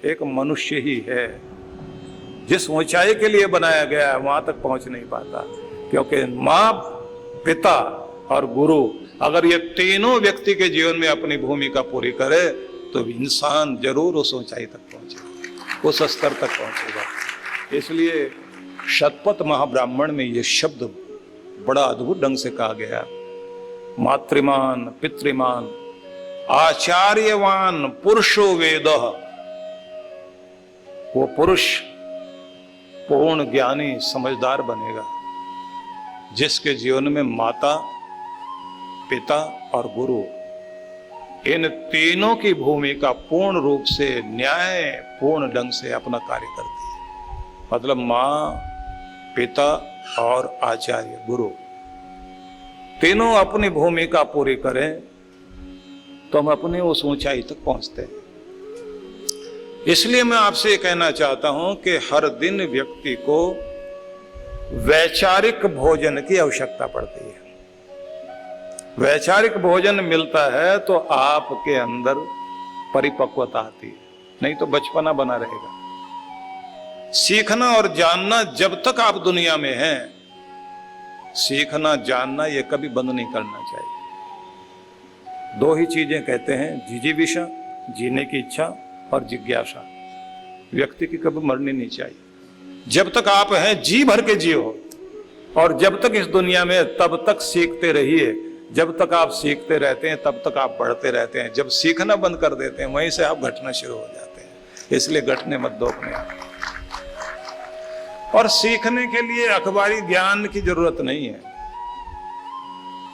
एक मनुष्य ही है। जिस ऊंचाई के लिए बनाया गया है वहां तक पहुंच नहीं पाता, क्योंकि माँ, पिता और गुरु अगर ये तीनों व्यक्ति के जीवन में अपनी भूमिका पूरी करे तो इंसान जरूर उस ऊंचाई तक पहुंचेगा, उस स्तर तक पहुंचेगा। इसलिए शतपथ महाब्राह्मण में ये शब्द बड़ा अद्भुत ढंग से कहा गया। मातृमान पितृमान आचार्यवान पुरुषो वेदः। वो पुरुष पूर्ण ज्ञानी समझदार बनेगा जिसके जीवन में माता, पिता और गुरु इन तीनों की भूमिका पूर्ण रूप से न्याय पूर्ण ढंग से अपना कार्य करती है। मतलब मां, पिता और आचार्य गुरु तीनों अपनी भूमिका पूरी करें तो हम अपने उस ऊंचाई तक पहुंचते हैं। इसलिए मैं आपसे कहना चाहता हूं कि हर दिन व्यक्ति को वैचारिक भोजन की आवश्यकता पड़ती है। वैचारिक भोजन मिलता है तो आपके अंदर परिपक्वता आती है, नहीं तो बचपना बना रहेगा। सीखना और जानना जब तक आप दुनिया में हैं, सीखना जानना ये कभी बंद नहीं करना चाहिए। दो ही चीजें कहते हैं, जिजीविषा जीने की इच्छा और जिज्ञासा। व्यक्ति की कभी मरनी नहीं चाहिए। जब तक आप हैं जी भर के जियो, और जब तक इस दुनिया में तब तक सीखते रहिए। जब तक आप सीखते रहते हैं तब तक आप बढ़ते रहते हैं। जब सीखना बंद कर देते हैं वहीं से आप घटना शुरू हो जाते हैं। इसलिए घटने मत दो अपने आप। और सीखने के लिए अखबारी ज्ञान की जरूरत नहीं है।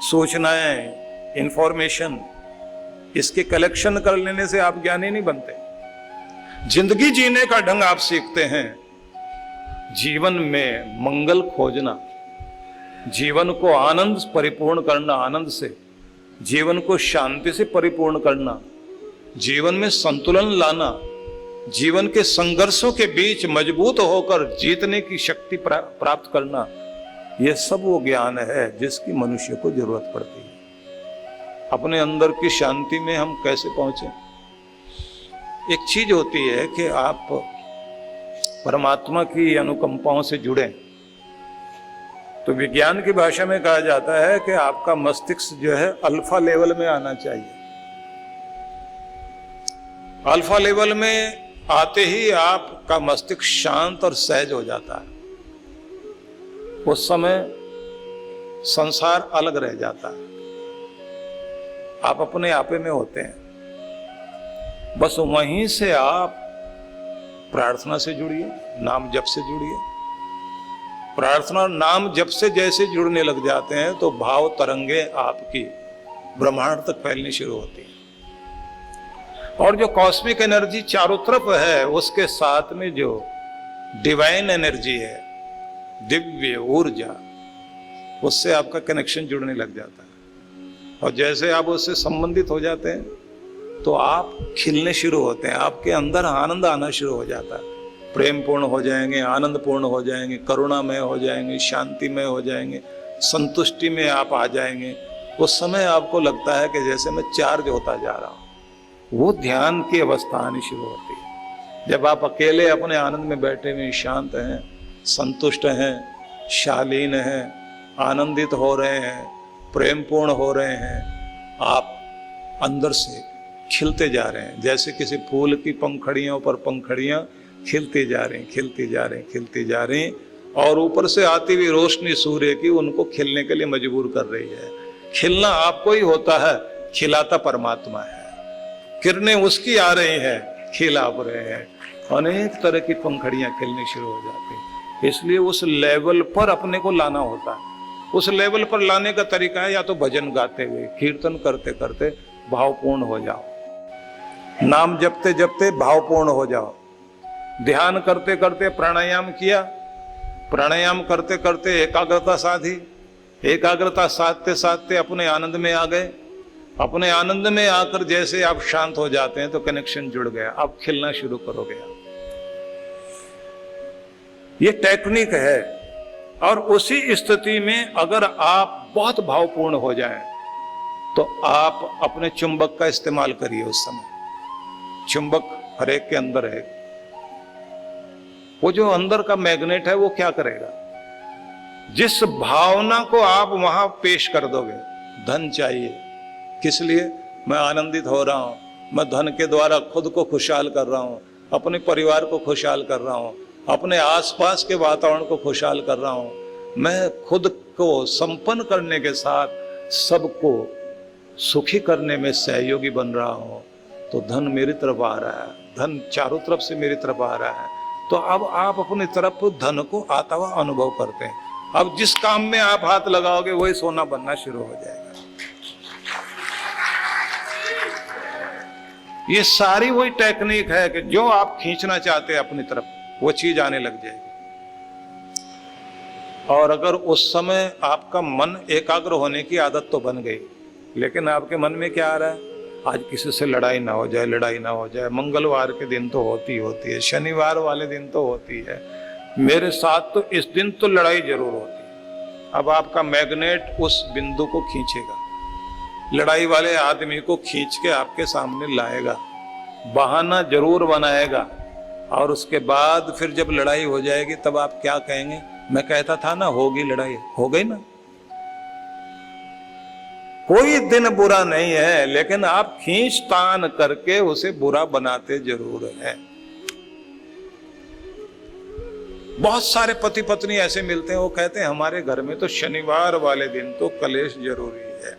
सूचनाएं, इंफॉर्मेशन, इसके कलेक्शन कर लेने से आप ज्ञानी नहीं बनते। जिंदगी जीने का ढंग आप सीखते हैं। जीवन में मंगल खोजना, जीवन को आनंद परिपूर्ण करना, आनंद से जीवन को शांति से परिपूर्ण करना, जीवन में संतुलन लाना, जीवन के संघर्षों के बीच मजबूत होकर जीतने की शक्ति प्राप्त करना, यह सब वो ज्ञान है जिसकी मनुष्य को जरूरत पड़ती है। अपने अंदर की शांति में हम कैसे पहुंचे? एक चीज होती है कि आप परमात्मा की अनुकंपाओं से जुड़े, तो विज्ञान की भाषा में कहा जाता है कि आपका मस्तिष्क जो है अल्फा लेवल में आना चाहिए। अल्फा लेवल में आते ही आपका मस्तिष्क शांत और सहज हो जाता है। उस समय संसार अलग रह जाता है, आप अपने आपे में होते हैं। बस वहीं से आप प्रार्थना से जुड़िए, नाम जप से जुड़िए। प्रार्थना और नाम जप से जैसे जुड़ने लग जाते हैं तो भाव तरंगे आपकी ब्रह्मांड तक फैलनी शुरू होती है। और जो कॉस्मिक एनर्जी चारों तरफ है, उसके साथ में जो डिवाइन एनर्जी है, दिव्य ऊर्जा, उससे आपका कनेक्शन जुड़ने लग जाता है। और जैसे आप उससे संबंधित हो जाते हैं तो आप खिलने शुरू होते हैं। आपके अंदर आनंद आना शुरू हो जाता है। प्रेम पूर्ण हो जाएंगे, आनंद पूर्ण हो जाएंगे, करुणामय हो जाएंगे, शांतिमय हो जाएंगे, संतुष्टि में आप आ जाएंगे। उस समय आपको लगता है कि जैसे मैं चार्ज होता जा रहा हूं। वो ध्यान की अवस्था आनी शुरू होती है। जब आप अकेले अपने आनंद में बैठे हुए शांत हैं, संतुष्ट हैं, शालीन हैं, आनंदित हो रहे हैं, प्रेम पूर्ण हो रहे हैं, आप अंदर से खिलते जा रहे हैं। जैसे किसी फूल की पंखड़ियों पर पंखड़ियां खिलती जा रही, खिलती जा रही, खिलती जा रही, और ऊपर से आती हुई रोशनी सूर्य की उनको खिलने के लिए मजबूर कर रही है। खिलना आपको ही होता है, खिलाता परमात्मा है। किरणें उसकी आ रही हैं, खिला रहे हैं, अनेक तरह की पंखड़ियां खिलनी शुरू हो जाती हैं। इसलिए उस लेवल पर अपने को लाना होता है। उस लेवल पर लाने का तरीका है या तो भजन गाते हुए, कीर्तन करते करते भावपूर्ण हो जाओ, नाम जपते जपते भावपूर्ण हो जाओ, ध्यान करते करते प्राणायाम किया, प्राणायाम करते करते एकाग्रता साधी, एकाग्रता साधते साधते अपने आनंद में आ गए। अपने आनंद में आकर जैसे आप शांत हो जाते हैं तो कनेक्शन जुड़ गया, आप खिलना शुरू करोगे। ये टेक्निक है। और उसी स्थिति में अगर आप बहुत भावपूर्ण हो जाएं तो आप अपने चुंबक का इस्तेमाल करिए। उस समय चुंबक हर एक के अंदर है। वो जो अंदर का मैग्नेट है वो क्या करेगा, जिस भावना को आप वहां पेश कर दोगे, धन चाहिए किस लिए, मैं आनंदित हो रहा हूं, मैं धन के द्वारा खुद को खुशहाल कर रहा हूं, अपने परिवार को खुशहाल कर रहा हूं, अपने आसपास के वातावरण को खुशहाल कर रहा हूं, मैं खुद को संपन्न करने के साथ सबको सुखी करने में सहयोगी बन रहा हूं, तो धन मेरी तरफ आ रहा है, धन चारों तरफ से मेरी तरफ आ रहा है। तो अब आप अपनी तरफ धन को आता हुआ अनुभव करते हैं। अब जिस काम में आप हाथ लगाओगे वही सोना बनना शुरू हो जाएगा। ये सारी वही टेक्निक है कि जो आप खींचना चाहते हैं अपनी तरफ वो चीज आने लग जाएगी। और अगर उस समय आपका मन एकाग्र होने की आदत तो बन गई, लेकिन आपके मन में क्या आ रहा है, आज किसी से लड़ाई ना हो जाए, लड़ाई ना हो जाए, मंगलवार के दिन तो होती है, शनिवार वाले दिन तो होती है, मेरे साथ तो इस दिन तो लड़ाई जरूर होती है। अब आपका मैग्नेट उस बिंदु को खींचेगा, लड़ाई वाले आदमी को खींच के आपके सामने लाएगा, बहाना जरूर बनाएगा, और उसके बाद फिर जब लड़ाई हो जाएगी तब आप क्या कहेंगे, मैं कहता था ना होगी लड़ाई, हो गई ना। कोई दिन बुरा नहीं है, लेकिन आप खींच तान करके उसे बुरा बनाते जरूर हैं। बहुत सारे पति पत्नी ऐसे मिलते हैं, वो कहते हैं हमारे घर में तो शनिवार वाले दिन तो कलेश जरूरी है,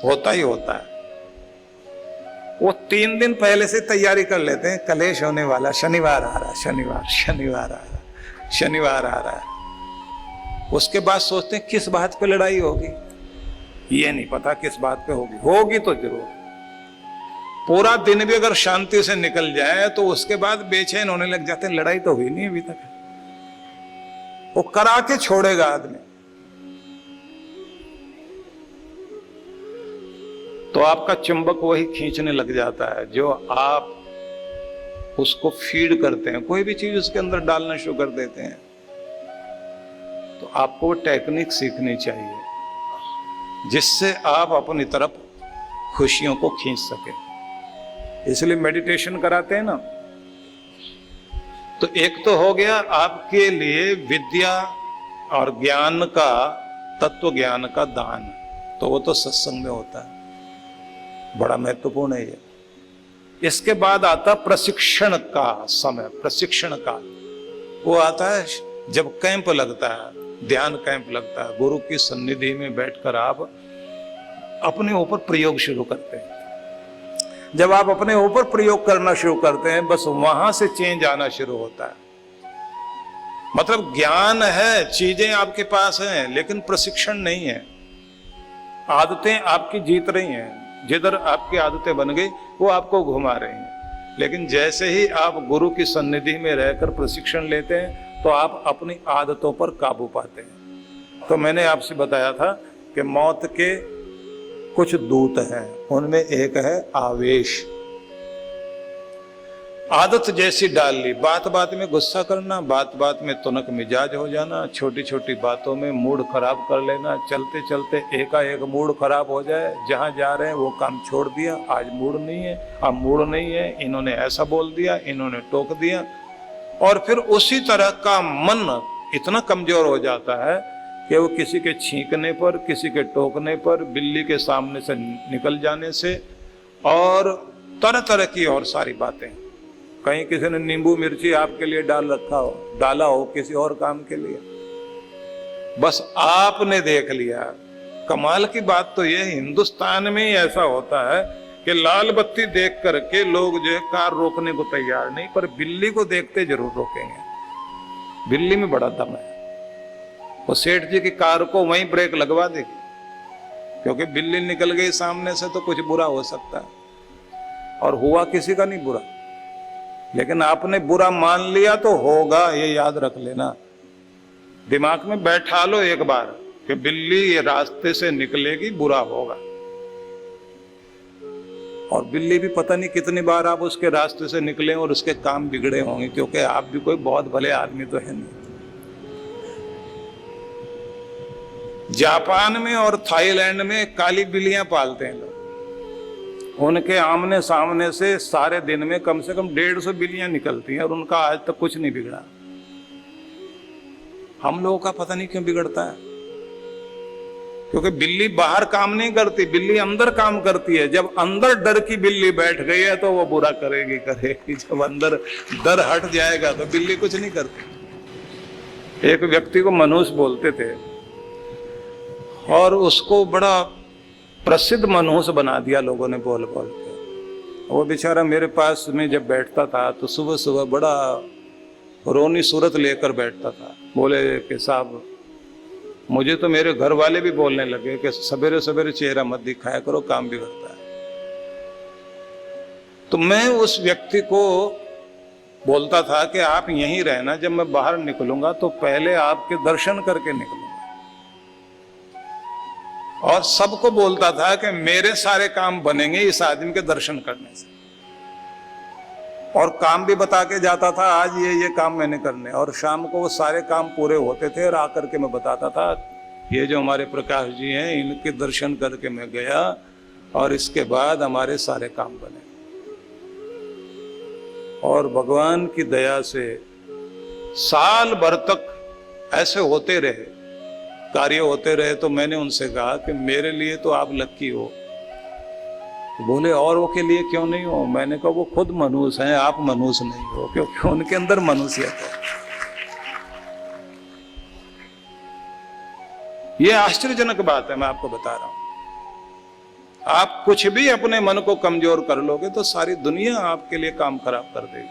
होता ही होता है। वो 3 दिन पहले से तैयारी कर लेते हैं, कलेश होने वाला, शनिवार आ रहा, शनिवार आ रहा, शनिवार आ रहा है। उसके बाद सोचते हैं किस बात पे लड़ाई होगी, ये नहीं पता किस बात पे होगी, होगी तो जरूर। पूरा दिन भी अगर शांति से निकल जाए तो उसके बाद बेचैन होने लग जाते हैं, लड़ाई तो हुई नहीं अभी तक, वो करा के छोड़ेगा आदमी। तो आपका चुंबक वही खींचने लग जाता है जो आप उसको फीड करते हैं, कोई भी चीज उसके अंदर डालना शुरू कर देते हैं। तो आपको टेक्निक सीखनी चाहिए जिससे आप अपनी तरफ खुशियों को खींच सके। इसलिए मेडिटेशन कराते हैं ना। तो एक तो हो गया आपके लिए विद्या और ज्ञान का, तत्व ज्ञान का दान, तो वो तो सत्संग में होता है, बड़ा महत्वपूर्ण है ये। इसके बाद आता प्रशिक्षण का समय, प्रशिक्षण का वो आता है जब कैंप लगता है, ध्यान कैंप लगता है, गुरु की सन्निधि में बैठकर आप अपने ऊपर प्रयोग शुरू करते हैं। जब आप अपने ऊपर प्रयोग करना शुरू करते हैं, बस वहां से चेंज आना शुरू होता है। मतलब ज्ञान है, चीजें आपके पास हैं, लेकिन प्रशिक्षण नहीं है। आदतें आपकी जीत रही हैं, जिधर आपकी आदतें बन गई वो आपको घुमा रही हैं। लेकिन जैसे ही आप गुरु की सन्निधि में रहकर प्रशिक्षण लेते हैं तो आप अपनी आदतों पर काबू पाते हैं। तो मैंने आपसे बताया था कि मौत के कुछ दूत हैं, उनमें एक है आवेश। आदत जैसी डाल ली, बात बात में गुस्सा करना, बात बात में तुनक मिजाज हो जाना, छोटी छोटी बातों में मूड खराब कर लेना, चलते चलते एकाएक मूड खराब हो जाए, जहां जा रहे हैं वो काम छोड़ दिया, आज मूड नहीं है, अब मूड नहीं है, इन्होंने ऐसा बोल दिया, इन्होंने टोक दिया। और फिर उसी तरह का मन इतना कमजोर हो जाता है कि वो किसी के छींकने पर, किसी के टोकने पर, बिल्ली के सामने से निकल जाने से, और तरह तरह की और सारी बातें, कहीं किसी ने नींबू मिर्ची आपके लिए डाला हो किसी और काम के लिए, बस आपने देख लिया। कमाल की बात तो ये हिंदुस्तान में ही ऐसा होता है कि लाल बत्ती देख करके लोग जो है कार रोकने को तैयार नहीं, पर बिल्ली को देखते जरूर रोकेंगे। बिल्ली में बड़ा दम है, वो सेठ जी की कार को वहीं ब्रेक लगवा देगी, क्योंकि बिल्ली निकल गई सामने से तो कुछ बुरा हो सकता है। और हुआ किसी का नहीं बुरा, लेकिन आपने बुरा मान लिया तो होगा, ये याद रख लेना, दिमाग में बैठा लो एक बार कि बिल्ली ये रास्ते से निकलेगी, बुरा होगा। और बिल्ली भी पता नहीं कितनी बार आप उसके रास्ते से निकले और उसके काम बिगड़े होंगे, क्योंकि आप भी कोई बहुत भले आदमी तो है नहीं। जापान में और थाईलैंड में काली बिल्लियां पालते हैं लोग, उनके आमने सामने से सारे दिन में कम से कम 150 बिल्लियां निकलती हैं और उनका आज तक कुछ नहीं बिगड़ा। हम लोगों का पता नहीं क्यों बिगड़ता है, क्योंकि बिल्ली बाहर काम नहीं करती, बिल्ली अंदर काम करती है। जब अंदर डर की बिल्ली बैठ गई है तो वो बुरा करेगी करेगी, जब अंदर डर हट जाएगा तो बिल्ली कुछ नहीं करती। एक व्यक्ति को मनहूस बोलते थे और उसको बड़ा प्रसिद्ध मनहूस बना दिया लोगों ने बोल बोल के। वो बेचारा मेरे पास में जब बैठता था तो सुबह सुबह बड़ा रोनी सूरत लेकर बैठता था। बोले कि साहब, मुझे तो मेरे घर वाले भी बोलने लगे कि सवेरे सवेरे चेहरा मत दिखाया करो, काम बिगड़ता है। तो मैं उस व्यक्ति को बोलता था कि आप यहीं रहना, जब मैं बाहर निकलूंगा तो पहले आपके दर्शन करके निकलूंगा। और सबको बोलता था कि मेरे सारे काम बनेंगे इस आदमी के दर्शन करने से, और काम भी बता के जाता था, आज ये काम मैंने करने। और शाम को वो सारे काम पूरे होते थे और आकर के मैं बताता था, ये जो हमारे प्रकाश जी हैं इनके दर्शन करके मैं गया और इसके बाद हमारे सारे काम बने। और भगवान की दया से साल भर तक ऐसे होते रहे, कार्य होते रहे। तो मैंने उनसे कहा कि मेरे लिए तो आप लक्की हो। बोले औरों के लिए क्यों नहीं हो? मैंने कहा वो खुद मनहूस हैं, आप मनहूस नहीं हो, क्योंकि उनके अंदर मनहूसियत है। ये आश्चर्यजनक बात है, मैं आपको बता रहा हूं। आप कुछ भी अपने मन को कमजोर कर लोगे तो सारी दुनिया आपके लिए काम खराब कर देगी।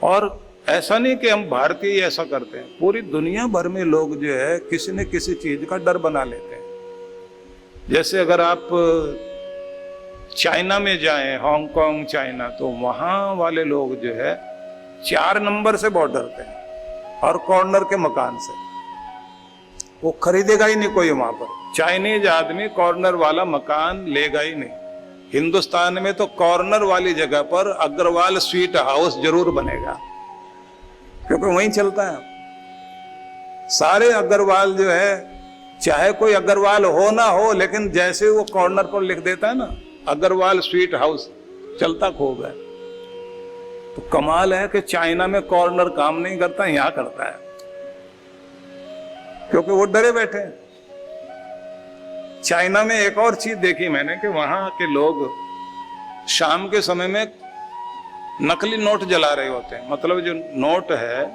और ऐसा नहीं कि हम भारतीय ऐसा करते हैं, पूरी दुनिया भर में लोग जो है किसी न किसी चीज का डर बना लेते हैं। जैसे अगर आप चाइना में जाएं, हांगकांग, चाइना, तो वहां वाले लोग जो है 4 नंबर से बहुत डरते हैं और कॉर्नर के मकान से। वो खरीदेगा ही नहीं कोई वहां पर। चाइनीज आदमी कॉर्नर वाला मकान लेगा ही नहीं। हिंदुस्तान में तो कॉर्नर वाली जगह पर अग्रवाल स्वीट हाउस जरूर बनेगा, क्योंकि वहीं चलता है। सारे अग्रवाल जो है, चाहे कोई अग्रवाल हो ना हो, लेकिन जैसे वो कॉर्नर पर लिख देता है ना अग्रवाल स्वीट हाउस, चलता खूब है। तो कमाल है कि चाइना में कॉर्नर काम नहीं करता, यहां करता है, क्योंकि वो डरे बैठे हैं। चाइना में एक और चीज देखी मैंने कि वहां के लोग शाम के समय में नकली नोट जला रहे होते हैं। मतलब जो नोट है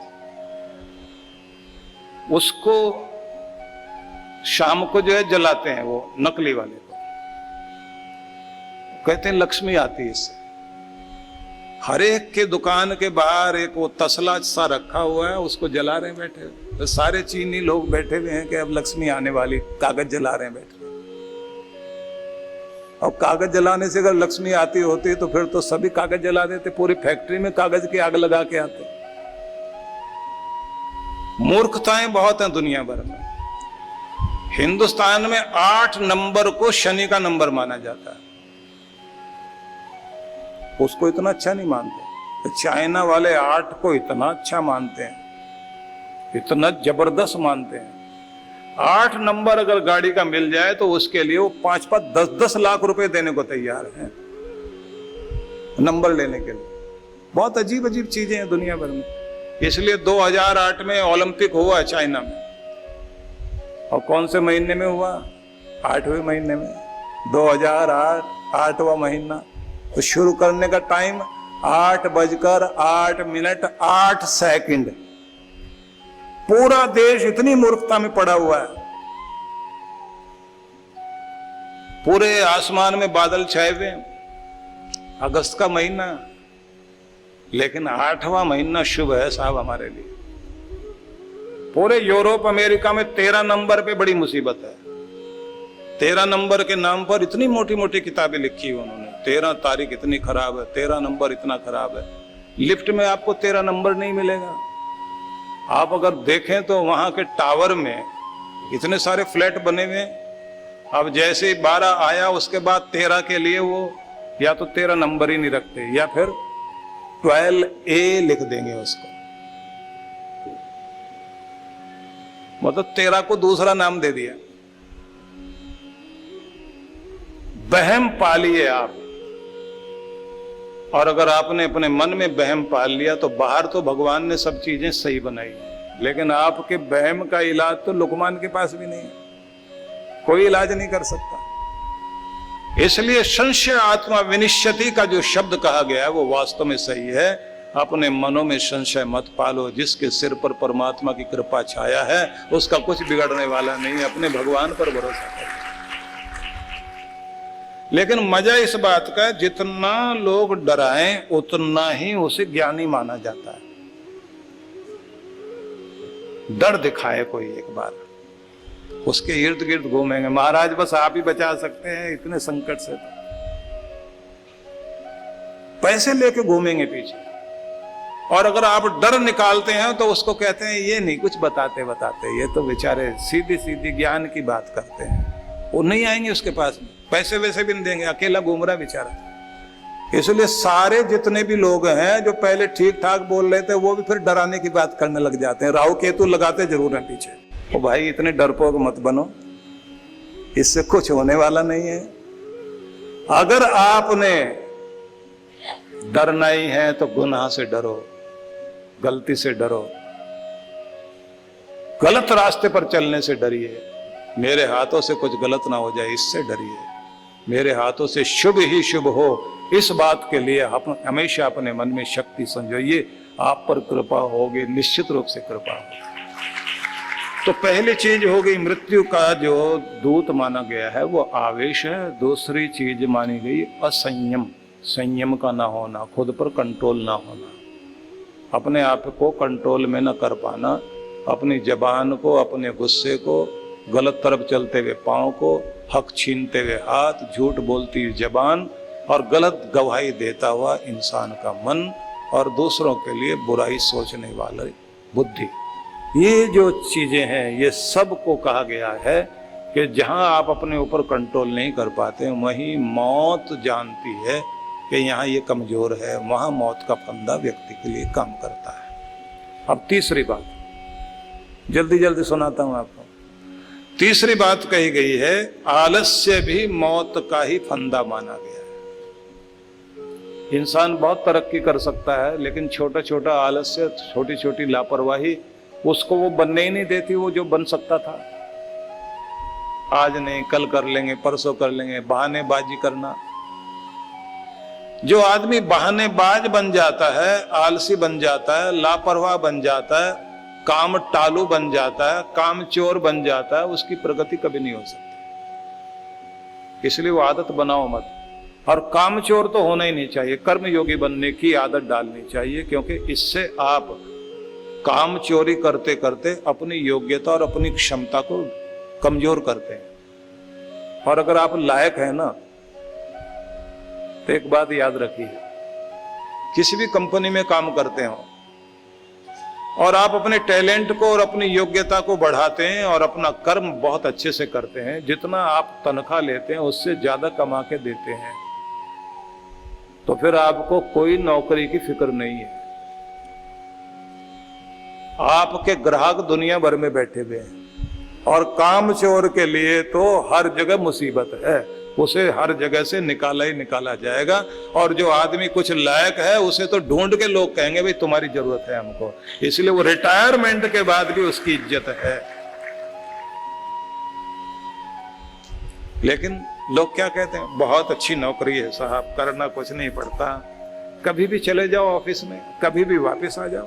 उसको शाम को जो है जलाते हैं, वो नकली वाले को कहते हैं लक्ष्मी आती है इससे। हर एक के दुकान के बाहर एक वो तसला सा रखा हुआ है, उसको जला रहे हैं बैठे। तो सारे चीनी लोग बैठे हुए हैं कि अब लक्ष्मी आने वाली, कागज जला रहे हैं बैठे। और कागज जलाने से अगर लक्ष्मी आती होती तो फिर तो सभी कागज जला देते, पूरी फैक्ट्री में कागज की आग लगा के आते। मूर्खताएं बहुत हैं दुनिया भर में। हिंदुस्तान में 8 नंबर को शनि का नंबर माना जाता है, उसको इतना अच्छा नहीं मानते। तो चाइना वाले 8 को इतना अच्छा मानते हैं, इतना जबरदस्त मानते हैं। 8 नंबर अगर गाड़ी का मिल जाए तो उसके लिए वो 5-5, 10-10 लाख रुपए देने को तैयार हैं नंबर लेने के लिए। बहुत अजीब अजीब चीजें हैं दुनिया भर में। इसलिए 2008 में ओलंपिक हुआ चाइना में, और कौन से महीने में हुआ? 8वें महीने में, 2008 8वां महीना। तो शुरू करने का टाइम 8:08 पूरा देश इतनी मूर्खता में पड़ा हुआ है। पूरे आसमान में बादल छाए हुए, अगस्त का महीना, लेकिन 8वां महीना शुभ है साहब हमारे लिए। पूरे यूरोप अमेरिका में 13 नंबर पे बड़ी मुसीबत है। 13 नंबर के नाम पर इतनी मोटी मोटी किताबें लिखी है उन्होंने। 13 तारीख इतनी खराब है, 13 नंबर इतना खराब है। लिफ्ट में आपको 13 नंबर नहीं मिलेगा। आप अगर देखें तो वहां के टावर में इतने सारे फ्लैट बने हुए। अब जैसे 12 आया उसके बाद 13 के लिए वो या तो 13 नंबर ही नहीं रखते, या फिर 12A लिख देंगे उसको। मतलब 13 को दूसरा नाम दे दिया। वहम पालिए आप और अगर आपने अपने मन में वहम पाल लिया तो बाहर तो भगवान ने सब चीजें सही बनाई, लेकिन आपके वहम का इलाज तो लुकमान के पास भी नहीं है, कोई इलाज नहीं कर सकता। इसलिए संशय आत्मा विनिश्यति का जो शब्द कहा गया है वो वास्तव में सही है। अपने मनों में संशय मत पालो, जिसके सिर पर परमात्मा की कृपा छाया है उसका कुछ बिगड़ने वाला नहीं है, अपने भगवान पर भरोसा करो। लेकिन मजा इस बात का, जितना लोग डराएं उतना ही उसे ज्ञानी माना जाता है। डर दिखाए कोई एक बार, उसके इर्द गिर्द घूमेंगे, महाराज बस आप ही बचा सकते हैं इतने संकट से, पैसे लेके घूमेंगे पीछे। और अगर आप डर निकालते हैं तो उसको कहते हैं ये नहीं कुछ बताते, ये तो बेचारे सीधी सीधी ज्ञान की बात करते हैं, वो नहीं आएंगे उसके पास में, पैसे वैसे भी नहीं देंगे, अकेला घूम रहा बेचारा। इसलिए सारे जितने भी लोग हैं जो पहले ठीक ठाक बोल रहे थे वो भी फिर डराने की बात करने लग जाते हैं। राहु केतु लगाते जरूर हैं पीछे। ओ भाई इतने डरपोक मत बनो, इससे कुछ होने वाला नहीं है। अगर आपने डरना ही है तो गुनाह से डरो, गलती से डरो, गलत रास्ते पर चलने से डरिए। मेरे हाथों से कुछ गलत ना हो जाए इससे डरिए, मेरे हाथों से शुभ ही शुभ हो इस बात के लिए हमेशा अपने मन में शक्ति संजोइए। आप पर कृपा होगी, निश्चित रूप से कृपा होगी। तो पहली चीज हो गई मृत्यु का जो दूत माना गया है वो आवेश है। दूसरी चीज मानी गई असंयम, संयम का ना होना, खुद पर कंट्रोल ना होना, अपने आप को कंट्रोल में ना कर पाना, अपनी जबान को, अपने गुस्से को, गलत तरफ चलते हुए पाँव को, हक छीनते हुए हाथ, झूठ बोलती हुई जबान और गलत गवाही देता हुआ इंसान का मन, और दूसरों के लिए बुराई सोचने वाली बुद्धि। ये जो चीजें हैं ये सब को कहा गया है कि जहां आप अपने ऊपर कंट्रोल नहीं कर पाते वहीं मौत जानती है कि यहाँ ये कमजोर है, वहां मौत का फंदा व्यक्ति के लिए काम करता है। अब तीसरी बात जल्दी जल्दी सुनाता हूं आपको। तीसरी बात कही गई है आलस्य भी मौत का ही फंदा माना गया है। इंसान बहुत तरक्की कर सकता है लेकिन छोटा छोटा आलस्य, छोटी छोटी लापरवाही उसको वो बनने ही नहीं देती वो जो बन सकता था। आज नहीं, कल कर लेंगे, परसों कर लेंगे, बहानेबाजी करना। जो आदमी बहानेबाज बन जाता है, आलसी बन जाता है, लापरवाह बन जाता है, काम टालू बन जाता है, काम चोर बन जाता है, उसकी प्रगति कभी नहीं हो सकती। इसलिए वो आदत बनाओ मत। और काम चोर तो होना ही नहीं चाहिए, कर्म योगी बनने की आदत डालनी चाहिए, क्योंकि इससे आप काम चोरी करते करते अपनी योग्यता और अपनी क्षमता को कमजोर करते हैं। और अगर आप लायक हैं ना तो एक बात याद रखिए, किसी भी कंपनी में काम करते हो और आप अपने टैलेंट को और अपनी योग्यता को बढ़ाते हैं और अपना कर्म बहुत अच्छे से करते हैं, जितना आप तनख्वाह लेते हैं उससे ज्यादा कमा के देते हैं, तो फिर आपको कोई नौकरी की फिक्र नहीं है। आपके ग्राहक दुनिया भर में बैठे हुए हैं और काम चोर के लिए तो हर जगह मुसीबत है, उसे हर जगह से निकाला ही निकाला जाएगा। और जो आदमी कुछ लायक है उसे तो ढूंढ के लोग कहेंगे भाई तुम्हारी जरूरत है हमको, इसलिए वो रिटायरमेंट के बाद भी उसकी इज्जत है। लेकिन लोग क्या कहते हैं, बहुत अच्छी नौकरी है साहब, करना कुछ नहीं पड़ता, कभी भी चले जाओ ऑफिस में, कभी भी वापस आ जाओ।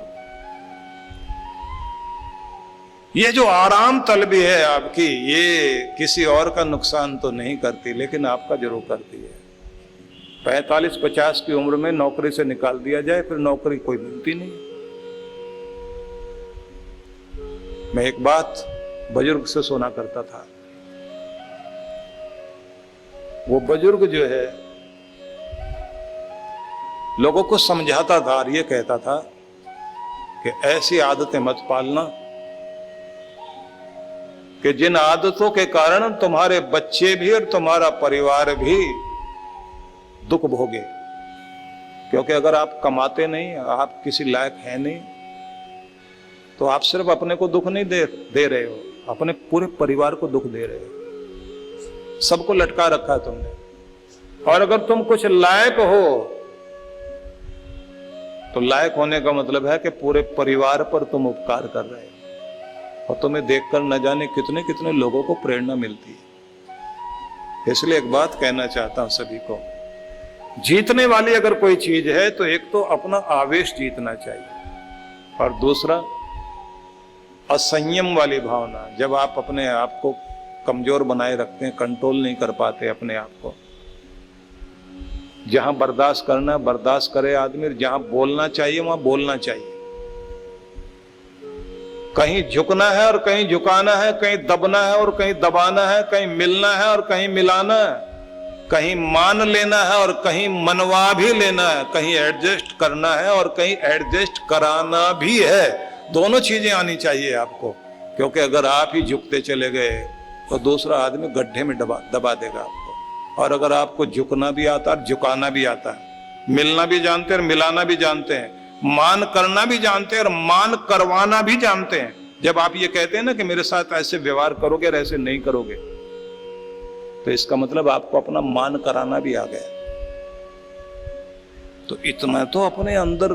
ये जो आराम तलबी है आपकी, ये किसी और का नुकसान तो नहीं करती लेकिन आपका जरूर करती है। 45-50 की उम्र में नौकरी से निकाल दिया जाए फिर नौकरी कोई मिलती नहीं। मैं एक बात बुजुर्ग से सुना करता था, वो बुजुर्ग जो है लोगों को समझाता था और ये कहता था कि ऐसी आदतें मत पालना कि जिन आदतों के कारण तुम्हारे बच्चे भी और तुम्हारा परिवार भी दुख भोगे। क्योंकि अगर आप कमाते नहीं, आप किसी लायक है नहीं, तो आप सिर्फ अपने को दुख नहीं दे रहे हो, अपने पूरे परिवार को दुख दे रहे हो। सबको लटका रखा है तुमने। और अगर तुम कुछ लायक हो तो लायक होने का मतलब है कि पूरे परिवार पर तुम उपकार कर रहे हो और तुम्हें देखकर न जाने कितने कितने लोगों को प्रेरणा मिलती है। इसलिए एक बात कहना चाहता हूं सभी को, जीतने वाली अगर कोई चीज है तो एक तो अपना आवेश जीतना चाहिए और दूसरा असंयम वाली भावना। जब आप अपने आप को कमजोर बनाए रखते हैं, कंट्रोल नहीं कर पाते अपने आप को, जहां बर्दाश्त करना बर्दाश्त करे आदमी, जहां बोलना चाहिए वहां बोलना चाहिए। कहीं झुकना है और कहीं झुकाना है, कहीं दबना है और कहीं दबाना है, कहीं मिलना है और कहीं मिलाना है, कहीं मान लेना है और कहीं मनवा भी लेना है, कहीं एडजस्ट करना है और कहीं एडजस्ट कराना भी है। दोनों चीजें आनी चाहिए आपको, क्योंकि अगर आप ही झुकते चले गए तो दूसरा आदमी गड्ढे में दबा देगा आपको। और अगर आपको झुकना भी आता है, झुकाना भी आता है, मिलना भी जानते हैं और मिलाना भी जानते हैं, मान करना भी जानते हैं और मान करवाना भी जानते हैं। जब आप ये कहते हैं ना कि मेरे साथ ऐसे व्यवहार करोगे और ऐसे नहीं करोगे, तो इसका मतलब आपको अपना मान कराना भी आ गया। तो इतना तो अपने अंदर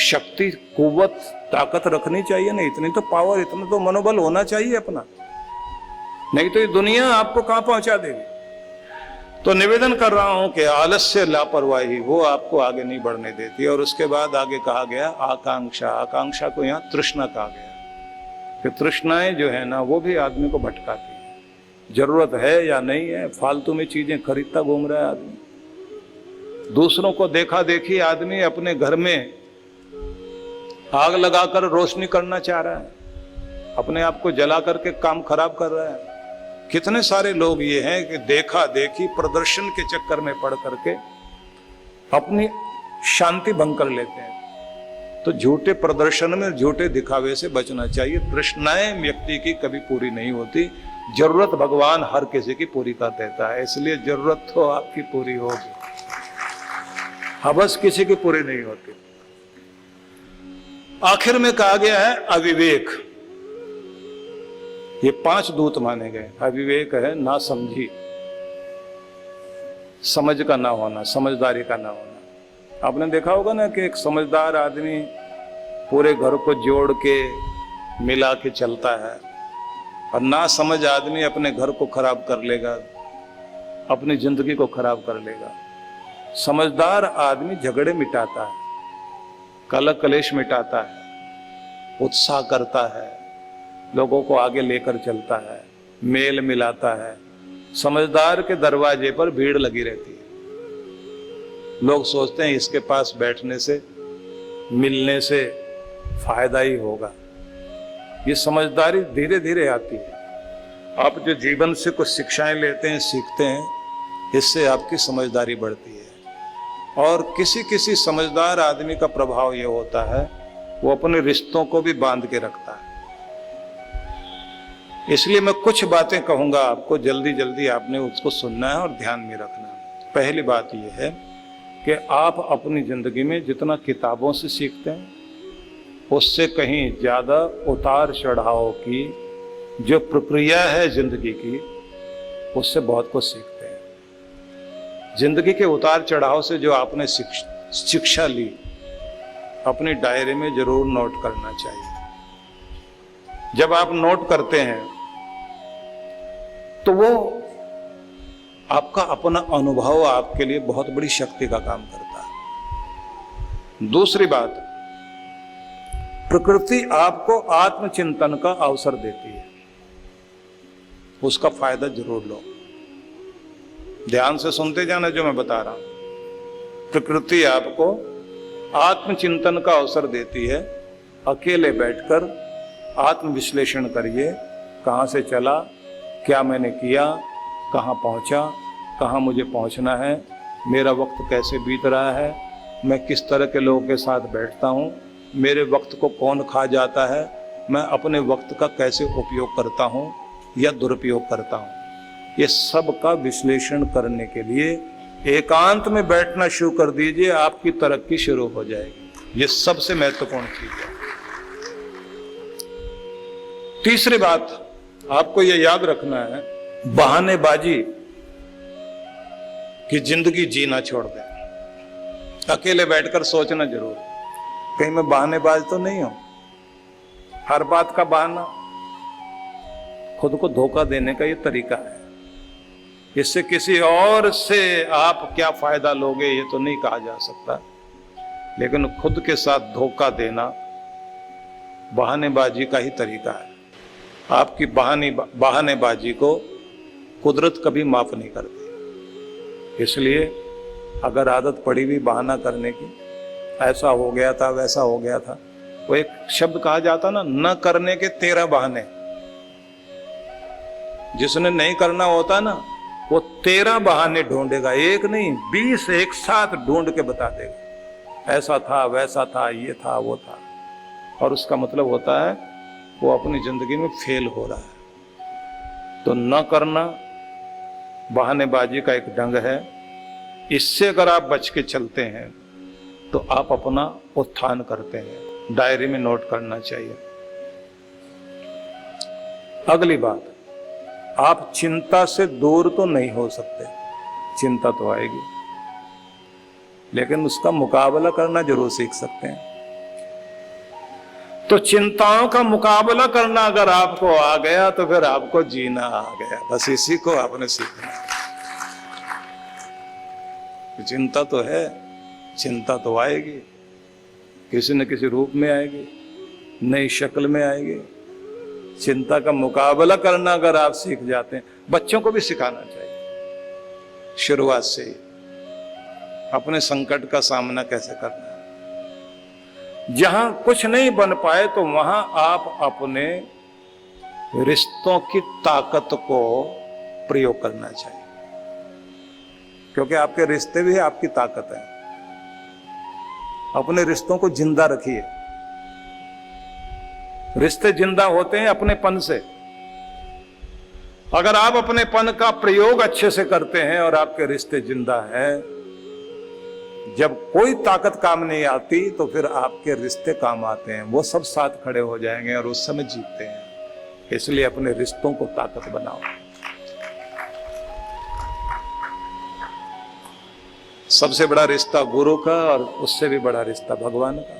शक्ति, कुव्वत, ताकत रखनी चाहिए ना, इतनी तो पावर, इतना तो मनोबल होना चाहिए अपना, नहीं तो ये दुनिया आपको कहां पहुंचा देगी। तो निवेदन कर रहा हूं कि आलस्य, लापरवाही वो आपको आगे नहीं बढ़ने देती। और उसके बाद आगे कहा गया आकांक्षा। आकांक्षा को यहां तृष्णा कहा गया कि तृष्णाएं जो है ना वो भी आदमी को भटकाती है। जरूरत है या नहीं है, फालतू में चीजें खरीदता घूम रहा है आदमी। दूसरों को देखा देखी आदमी अपने घर में आग लगाकर रोशनी करना चाह रहा है, अपने आप को जला करके काम खराब कर रहा है। कितने सारे लोग ये हैं कि देखा देखी प्रदर्शन के चक्कर में पड़ करके अपनी शांति भंग कर लेते हैं। तो झूठे प्रदर्शन में, झूठे दिखावे से बचना चाहिए। तृष्णाएं व्यक्ति की कभी पूरी नहीं होती, जरूरत भगवान हर किसी की पूरी कर देता है। इसलिए जरूरत तो आपकी पूरी होगी, हवस किसी की पूरी नहीं होती। आखिर में कहा गया है अविवेक। ये 5 दूत माने गए। अविवेक है ना समझी, समझ का ना होना, समझदारी का ना होना। आपने देखा होगा ना कि एक समझदार आदमी पूरे घर को जोड़ के मिला के चलता है, और ना समझ आदमी अपने घर को खराब कर लेगा, अपनी जिंदगी को खराब कर लेगा। समझदार आदमी झगड़े मिटाता है, कलह कलेश मिटाता है, उत्साह करता है, लोगों को आगे लेकर चलता है, मेल मिलाता है। समझदार के दरवाजे पर भीड़ लगी रहती है। लोग सोचते हैं इसके पास बैठने से, मिलने से फायदा ही होगा। ये समझदारी धीरे धीरे आती है। आप जो जीवन से कुछ शिक्षाएं लेते हैं, सीखते हैं, इससे आपकी समझदारी बढ़ती है। और किसी किसी समझदार आदमी का प्रभाव यह होता है, वो अपने रिश्तों को भी बांध के रखता है। इसलिए मैं कुछ बातें कहूंगा आपको, जल्दी जल्दी आपने उसको सुनना है और ध्यान में रखना है। पहली बात यह है कि आप अपनी जिंदगी में जितना किताबों से सीखते हैं, उससे कहीं ज्यादा उतार चढ़ाव की जो प्रक्रिया है जिंदगी की, उससे बहुत कुछ सीखते हैं। जिंदगी के उतार चढ़ाव से जो आपने शिक्षा ली, अपनी डायरी में जरूर नोट करना चाहिए। जब आप नोट करते हैं तो वो आपका अपना अनुभव आपके लिए बहुत बड़ी शक्ति का काम करता है। दूसरी बात, प्रकृति आपको आत्मचिंतन का अवसर देती है, उसका फायदा जरूर लो। ध्यान से सुनते जाना जो मैं बता रहा हूं। प्रकृति आपको आत्मचिंतन का अवसर देती है। अकेले बैठकर आत्मविश्लेषण करिए, कहां से चला, क्या मैंने किया, कहां पहुंचा, कहां मुझे पहुंचना है, मेरा वक्त कैसे बीत रहा है, मैं किस तरह के लोगों के साथ बैठता हूं, मेरे वक्त को कौन खा जाता है, मैं अपने वक्त का कैसे उपयोग करता हूं या दुरुपयोग करता हूं। ये सब का विश्लेषण करने के लिए एकांत में बैठना शुरू कर दीजिए, आपकी तरक्की शुरू हो जाएगी। ये सबसे महत्वपूर्ण चीज है। तीसरी बात आपको यह याद रखना है, बहानेबाजी की जिंदगी जीना छोड़ दें। अकेले बैठकर सोचना जरूर, कहीं मैं बहानेबाज तो नहीं हूं। हर बात का बहाना खुद को धोखा देने का ये तरीका है। इससे किसी और से आप क्या फायदा लोगे ये तो नहीं कहा जा सकता, लेकिन खुद के साथ धोखा देना बहानेबाजी का ही तरीका है। आपकी बहानेबाजी को कुदरत कभी माफ नहीं करती। इसलिए अगर आदत पड़ी हुई बहाना करने की, ऐसा हो गया था वैसा हो गया था, वो एक शब्द कहा जाता ना, न करने के 13 बहाने। जिसने नहीं करना होता ना, वो 13 बहाने ढूंढेगा, एक नहीं 20 एक साथ ढूंढ के बता देगा, ऐसा था वैसा था ये था वो था। और उसका मतलब होता है वो अपनी जिंदगी में फेल हो रहा है। तो न करना बहानेबाजी का एक ढंग है। इससे अगर आप बच के चलते हैं तो आप अपना उत्थान करते हैं। डायरी में नोट करना चाहिए। अगली बात, आप चिंता से दूर तो नहीं हो सकते, चिंता तो आएगी, लेकिन उसका मुकाबला करना जरूर सीख सकते हैं। तो चिंताओं का मुकाबला करना अगर आपको आ गया तो फिर आपको जीना आ गया। बस इसी को आपने सीखना। चिंता तो है, चिंता तो आएगी, किसी न किसी रूप में आएगी, नई शक्ल में आएगी। चिंता का मुकाबला करना अगर आप सीख जाते हैं, बच्चों को भी सिखाना चाहिए शुरुआत से ही, अपने संकट का सामना कैसे करना है। जहां कुछ नहीं बन पाए तो वहां आप अपने रिश्तों की ताकत को प्रयोग करना चाहिए, क्योंकि आपके रिश्ते भी आपकी ताकत है। अपने रिश्तों को जिंदा रखिए। रिश्ते जिंदा होते हैं अपनेपन से। अगर आप अपनेपन का प्रयोग अच्छे से करते हैं और आपके रिश्ते जिंदा हैं, जब कोई ताकत काम नहीं आती तो फिर आपके रिश्ते काम आते हैं। वो सब साथ खड़े हो जाएंगे और उस समय जीतते हैं। इसलिए अपने रिश्तों को ताकत बनाओ। सबसे बड़ा रिश्ता गुरु का और उससे भी बड़ा रिश्ता भगवान का,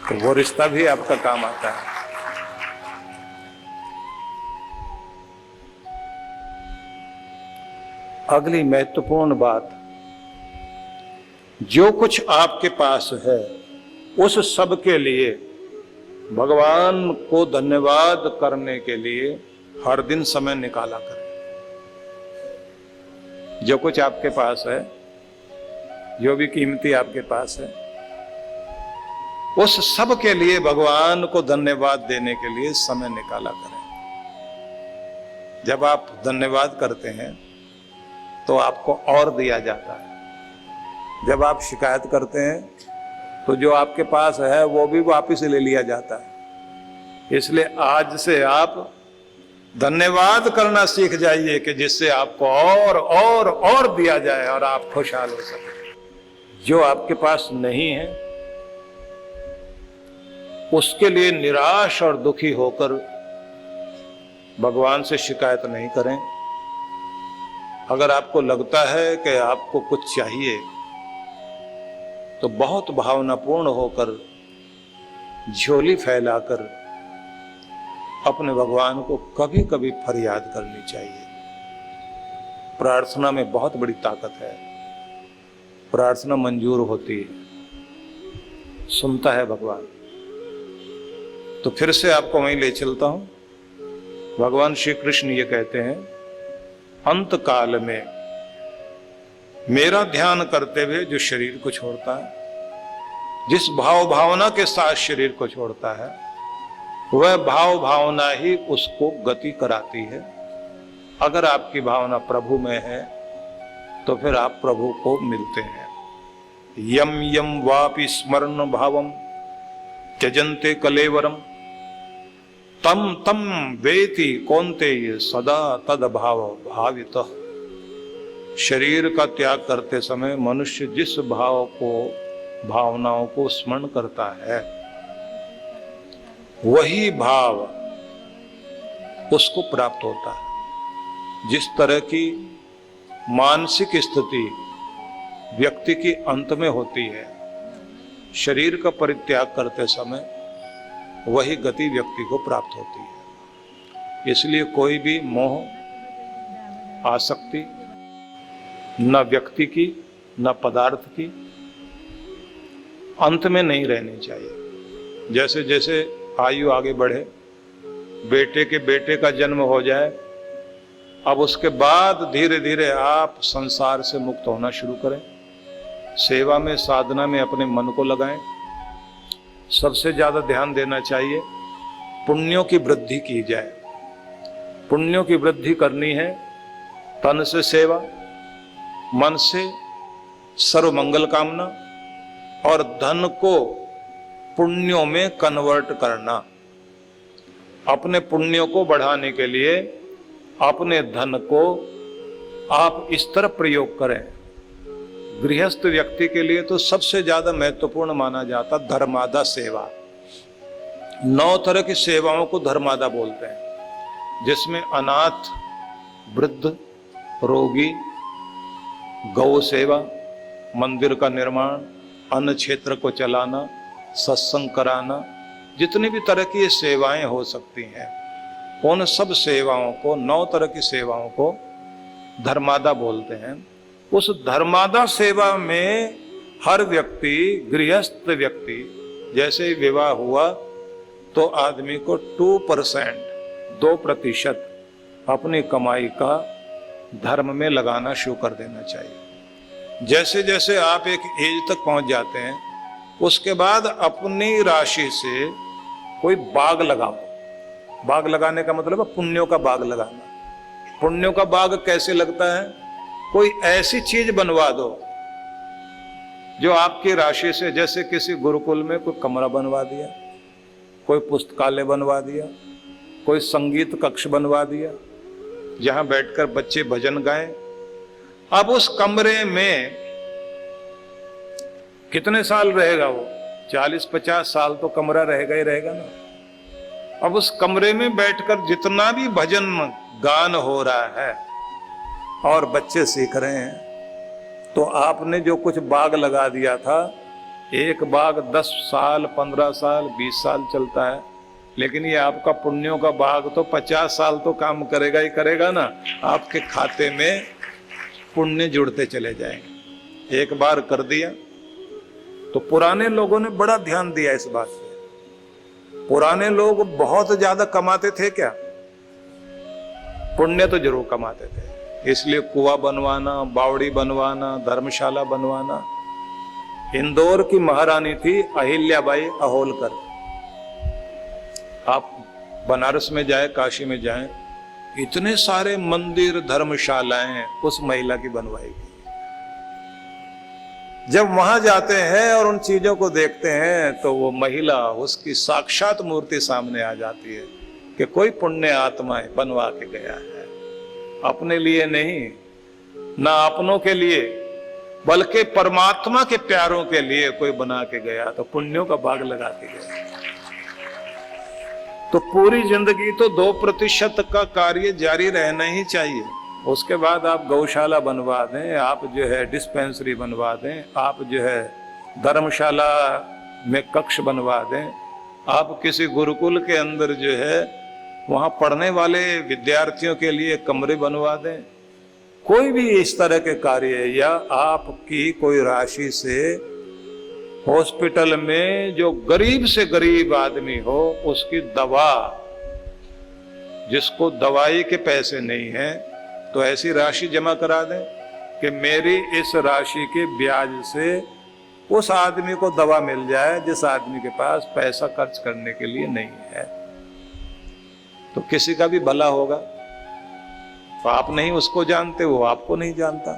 तो वो रिश्ता भी आपका काम आता है। अगली महत्वपूर्ण बात, जो कुछ आपके पास है उस सब के लिए भगवान को धन्यवाद करने के लिए हर दिन समय निकाला करें। जो कुछ आपके पास है, जो भी कीमती आपके पास है, उस सब के लिए भगवान को धन्यवाद देने के लिए समय निकाला करें। जब आप धन्यवाद करते हैं तो आपको और दिया जाता है। जब आप शिकायत करते हैं तो जो आपके पास है वो भी वापस ले लिया जाता है। इसलिए आज से आप धन्यवाद करना सीख जाइए कि जिससे आपको और दिया जाए और आप खुशहाल हो सके। जो आपके पास नहीं है उसके लिए निराश और दुखी होकर भगवान से शिकायत नहीं करें। अगर आपको लगता है कि आपको कुछ चाहिए तो बहुत भावनापूर्ण होकर, झोली फैलाकर अपने भगवान को कभी कभी फरियाद करनी चाहिए। प्रार्थना में बहुत बड़ी ताकत है। प्रार्थना मंजूर होती है, सुनता है भगवान। तो फिर से आपको वहीं ले चलता हूं। भगवान श्री कृष्ण ये कहते हैं, अंत काल में मेरा ध्यान करते हुए जो शरीर को छोड़ता है, जिस भाव भावना के साथ शरीर को छोड़ता है, वह भाव भावना ही उसको गति कराती है। अगर आपकी भावना प्रभु में है तो फिर आप प्रभु को मिलते हैं। यम यम वापि स्मरण भावम त्यजन्ते कलेवरम तम तम वेति कौन्तेय सदा तद भाव भावितः। शरीर का त्याग करते समय मनुष्य जिस भाव को, भावनाओं को स्मरण करता है, वही भाव उसको प्राप्त होता है। जिस तरह की मानसिक स्थिति व्यक्ति की अंत में होती है। शरीर का परित्याग करते समय वही गति व्यक्ति को प्राप्त होती है। इसलिए कोई भी मोह, आसक्ति न व्यक्ति की न पदार्थ की अंत में नहीं रहनी चाहिए। जैसे जैसे आयु आगे बढ़े, बेटे के बेटे का जन्म हो जाए, अब उसके बाद धीरे धीरे आप संसार से मुक्त होना शुरू करें। सेवा में, साधना में अपने मन को लगाएं। सबसे ज्यादा ध्यान देना चाहिए पुण्यों की वृद्धि की जाए। पुण्यों की वृद्धि करनी है तन से सेवा, मन से सर्व मंगल कामना और धन को पुण्यों में कन्वर्ट करना। अपने पुण्यों को बढ़ाने के लिए अपने धन को आप इस तरह प्रयोग करें। गृहस्थ व्यक्ति के लिए तो सबसे ज्यादा महत्वपूर्ण माना जाता धर्मादा सेवा। 9 तरह की सेवाओं को धर्मादा बोलते हैं, जिसमें अनाथ, वृद्ध, रोगी, गौ सेवा, मंदिर का निर्माण, अन्न क्षेत्र को चलाना, सत्संग कराना, जितनी भी तरह की ये सेवाएं हो सकती हैं, उन सब सेवाओं को, 9 तरह की सेवाओं को धर्मादा बोलते हैं। उस धर्मादा सेवा में हर व्यक्ति, गृहस्थ व्यक्ति, जैसे विवाह हुआ तो आदमी को 2% अपनी कमाई का धर्म में लगाना शुरू कर देना चाहिए। जैसे जैसे आप एक एज तक पहुंच जाते हैं, उसके बाद अपनी राशि से कोई बाग लगाओ। बाग लगाने का मतलब है पुण्यों का बाग लगाना। पुण्यों का बाग कैसे लगता है? कोई ऐसी चीज बनवा दो जो आपकी राशि से, जैसे किसी गुरुकुल में कोई कमरा बनवा दिया, कोई पुस्तकालय बनवा दिया, कोई संगीत कक्ष बनवा दिया जहां बैठकर बच्चे भजन गाएं। अब उस कमरे में कितने साल रहेगा वो? 40-50 साल तो कमरा रहेगा ही रहेगा ना। अब उस कमरे में बैठकर जितना भी भजन गान हो रहा है और बच्चे सीख रहे हैं, तो आपने जो कुछ बाग लगा दिया था, एक बाग 10 साल, 15 साल, 20 साल चलता है, लेकिन ये आपका पुण्यों का बाग तो 50 साल तो काम करेगा ही करेगा ना। आपके खाते में पुण्य जुड़ते चले जाएंगे। एक बार कर दिया तो पुराने लोगों ने बड़ा ध्यान दिया इस बात पे। पुराने लोग बहुत ज्यादा कमाते थे क्या? पुण्य तो जरूर कमाते थे। इसलिए कुआं बनवाना, बावड़ी बनवाना, धर्मशाला बनवाना। इंदौर की महारानी थी अहिल्याबाई अहोलकर। आप बनारस में जाए, काशी में जाए, इतने सारे मंदिर, धर्मशालाएं उस महिला की बनवाई गई। जब वहां जाते हैं और उन चीजों को देखते हैं तो वो महिला, उसकी साक्षात मूर्ति सामने आ जाती है कि कोई पुण्य आत्मा बनवा के गया है। अपने लिए नहीं, ना अपनों के लिए, बल्कि परमात्मा के प्यारों के लिए कोई बना के गया, तो पुण्यों का बाग लगा के गया। तो पूरी जिंदगी तो 2% का कार्य जारी रहना ही चाहिए। उसके बाद आप गौशाला बनवा दें, आप जो है डिस्पेंसरी बनवा दें, आप जो है धर्मशाला में कक्ष बनवा दें, आप किसी गुरुकुल के अंदर जो है वहां पढ़ने वाले विद्यार्थियों के लिए कमरे बनवा दें। कोई भी इस तरह के कार्य, या आपकी कोई राशि से हॉस्पिटल में जो गरीब से गरीब आदमी हो, उसकी दवा, जिसको दवाई के पैसे नहीं है, तो ऐसी राशि जमा करा दें कि मेरी इस राशि के ब्याज से उस आदमी को दवा मिल जाए जिस आदमी के पास पैसा खर्च करने के लिए नहीं है। तो किसी का भी भला होगा। तो आप नहीं उसको जानते, वो आपको नहीं जानता,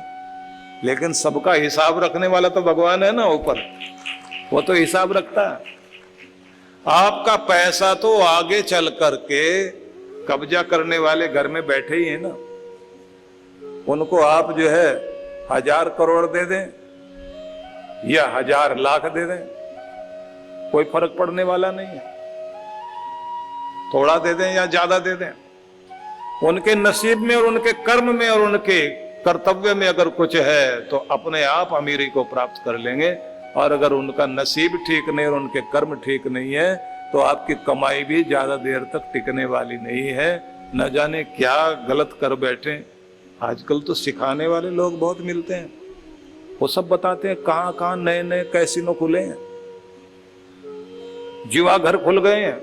लेकिन सबका हिसाब रखने वाला तो भगवान है ना ऊपर, वो तो हिसाब रखता है। आपका पैसा तो आगे चल करके कब्जा करने वाले घर में बैठे ही है ना। उनको आप जो है 1000 करोड़ दे दें या 1000 लाख दे दें, कोई फर्क पड़ने वाला नहीं है। थोड़ा दे दें या ज्यादा दे दें, उनके नसीब में और उनके कर्म में और उनके कर्तव्य में अगर कुछ है तो अपने आप अमीरी को प्राप्त कर लेंगे, और अगर उनका नसीब ठीक नहीं और उनके कर्म ठीक नहीं है तो आपकी कमाई भी ज्यादा देर तक टिकने वाली नहीं है। न जाने क्या गलत कर बैठे। आजकल तो सिखाने वाले लोग बहुत मिलते हैं, वो सब बताते हैं कहां कहां नए नए कैसीनो खुले हैं, जुआ घर खुल गए हैं।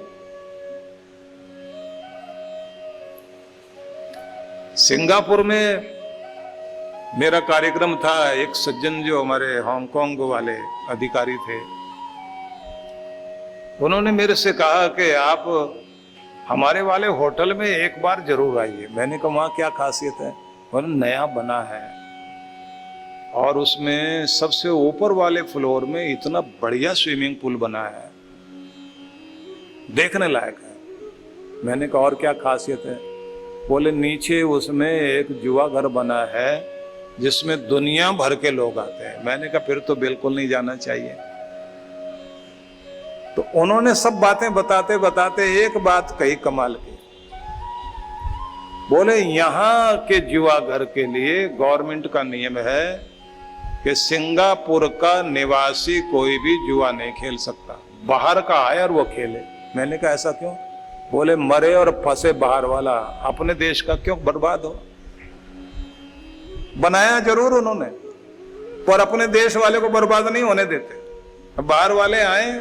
सिंगापुर में मेरा कार्यक्रम था, एक सज्जन जो हमारे हांगकांग वाले अधिकारी थे, उन्होंने मेरे से कहा कि आप हमारे वाले होटल में एक बार जरूर आइए। मैंने कहा वहां क्या खासियत है? बोले नया बना है और उसमें सबसे ऊपर वाले फ्लोर में इतना बढ़िया स्विमिंग पूल बना है, देखने लायक है। मैंने कहा और क्या खासियत है? बोले नीचे उसमें एक जुआ घर बना है जिसमें दुनिया भर के लोग आते हैं। मैंने कहा फिर तो बिल्कुल नहीं जाना चाहिए। तो उन्होंने सब बातें बताते बताते एक बात कही कमाल की। बोले यहां के जुआ घर के लिए गवर्नमेंट का नियम है कि सिंगापुर का निवासी कोई भी जुआ नहीं खेल सकता, बाहर का आए और वो खेले। मैंने कहा ऐसा क्यों? बोले मरे और फंसे बाहर वाला अपने देश का क्यों बर्बाद हो। बनाया जरूर उन्होंने, पर अपने देश वाले को बर्बाद नहीं होने देते। बाहर वाले आए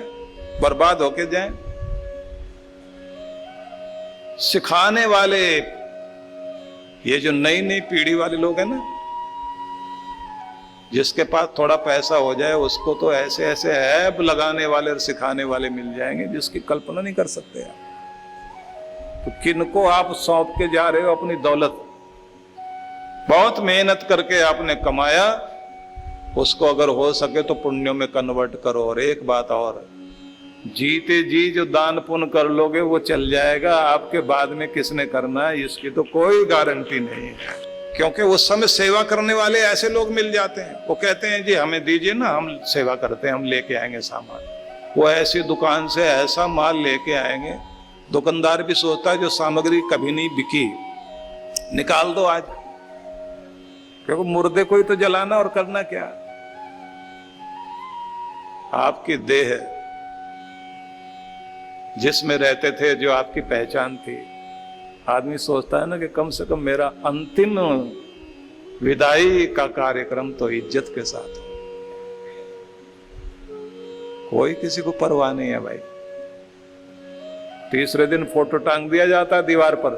बर्बाद होके जाएं। सिखाने वाले ये जो नई नई पीढ़ी वाले लोग हैं ना, जिसके पास थोड़ा पैसा हो जाए उसको तो ऐसे ऐसे ऐब लगाने वाले और सिखाने वाले मिल जाएंगे जिसकी कल्पना नहीं कर सकते आप। तो किनको आप सौंप के जा रहे हो अपनी दौलत? बहुत मेहनत करके आपने कमाया, उसको अगर हो सके तो पुण्यों में कन्वर्ट करो। और एक बात और, जीते जी जो दान पुण्य कर लोगे वो चल जाएगा, आपके बाद में किसने करना है इसकी तो कोई गारंटी नहीं है। क्योंकि उस समय सेवा करने वाले ऐसे लोग मिल जाते हैं, वो कहते हैं जी हमें दीजिए ना, हम सेवा करते हैं, हम लेके आएंगे सामान। वो ऐसी दुकान से ऐसा माल लेके आएंगे, दुकानदार भी सोचता है जो सामग्री कभी नहीं बिकी निकाल दो आज, क्योंकि मुर्दे को ही तो जलाना और करना क्या। आपकी देह जिसमें रहते थे, जो आपकी पहचान थी, आदमी सोचता है ना कि कम से कम मेरा अंतिम विदाई का कार्यक्रम तो इज्जत के साथ हो। कोई किसी को परवाह नहीं है भाई। तीसरे दिन फोटो टांग दिया जाता है दीवार पर,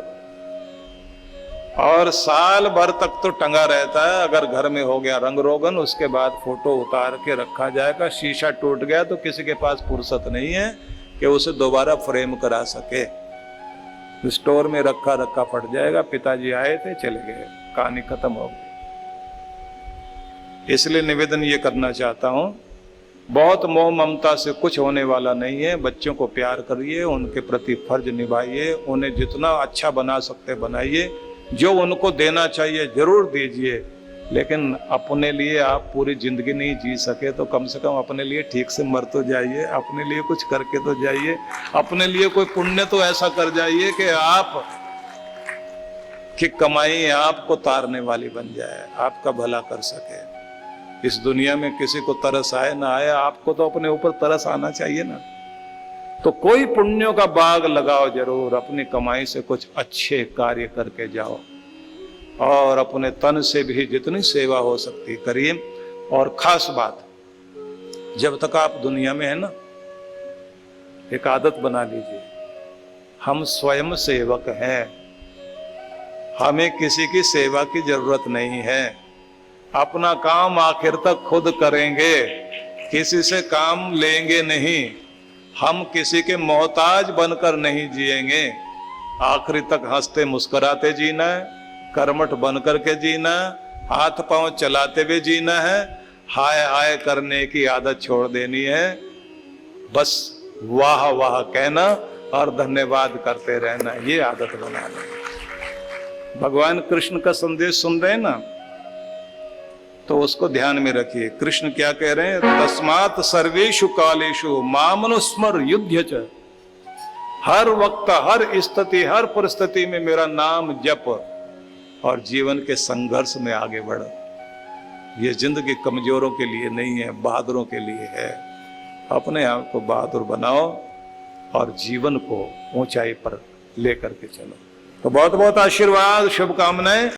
और साल भर तक तो टंगा रहता है। अगर घर में हो गया रंग रोगन, उसके बाद फोटो उतार के रखा जाएगा। शीशा टूट गया तो किसी के पास फुर्सत नहीं है कि उसे दोबारा फ्रेम करा सके, स्टोर में रखा रखा फट जाएगा। पिताजी आए थे चले गए, कहानी खत्म हो गई। इसलिए निवेदन ये करना चाहता हूं, बहुत मोह ममता से कुछ होने वाला नहीं है। बच्चों को प्यार करिए, उनके प्रति फर्ज निभाइए, उन्हें जितना अच्छा बना सकते बनाइए, जो उनको देना चाहिए जरूर दीजिए। लेकिन अपने लिए आप पूरी जिंदगी नहीं जी सके तो कम से कम अपने लिए ठीक से मर तो जाइए, अपने लिए कुछ करके तो जाइए, अपने लिए कोई पुण्य तो ऐसा कर जाइए कि आप की कमाई आपको तारने वाली बन जाए, आपका भला कर सके। इस दुनिया में किसी को तरस आए ना आए, आपको तो अपने ऊपर तरस आना चाहिए ना। तो कोई पुण्यों का बाग लगाओ जरूर, अपनी कमाई से कुछ अच्छे कार्य करके जाओ, और अपने तन से भी जितनी सेवा हो सकती करिए। और खास बात, जब तक आप दुनिया में है ना, एक आदत बना लीजिए, हम स्वयं सेवक हैं, हमें किसी की सेवा की जरूरत नहीं है। अपना काम आखिर तक खुद करेंगे, किसी से काम लेंगे नहीं। हम किसी के मोहताज बनकर नहीं जिएंगे, आखिरी तक हंसते मुस्कुराते जीना है, कर्मठ बन करके जीना, हाथ पांव चलाते हुए जीना है, हाय हाय करने की आदत छोड़ देनी है। बस वाह वाह कहना और धन्यवाद करते रहना, ये आदत बनाना। भगवान कृष्ण का संदेश सुन रहे हैं ना, तो उसको ध्यान में रखिए। कृष्ण क्या कह रहे हैं? तस्मात् सर्वेषु कालेषु मामनुस्मर युध्य च। हर वक्त, हर स्थिति, हर परिस्थिति में मेरा नाम जप। और जीवन के संघर्ष में आगे बढ़ो। ये जिंदगी कमजोरों के लिए नहीं है, बहादुरों के लिए है। अपने आप को बहादुर बनाओ और जीवन को ऊंचाई पर लेकर के चलो। तो बहुत बहुत आशीर्वाद, शुभकामनाएं।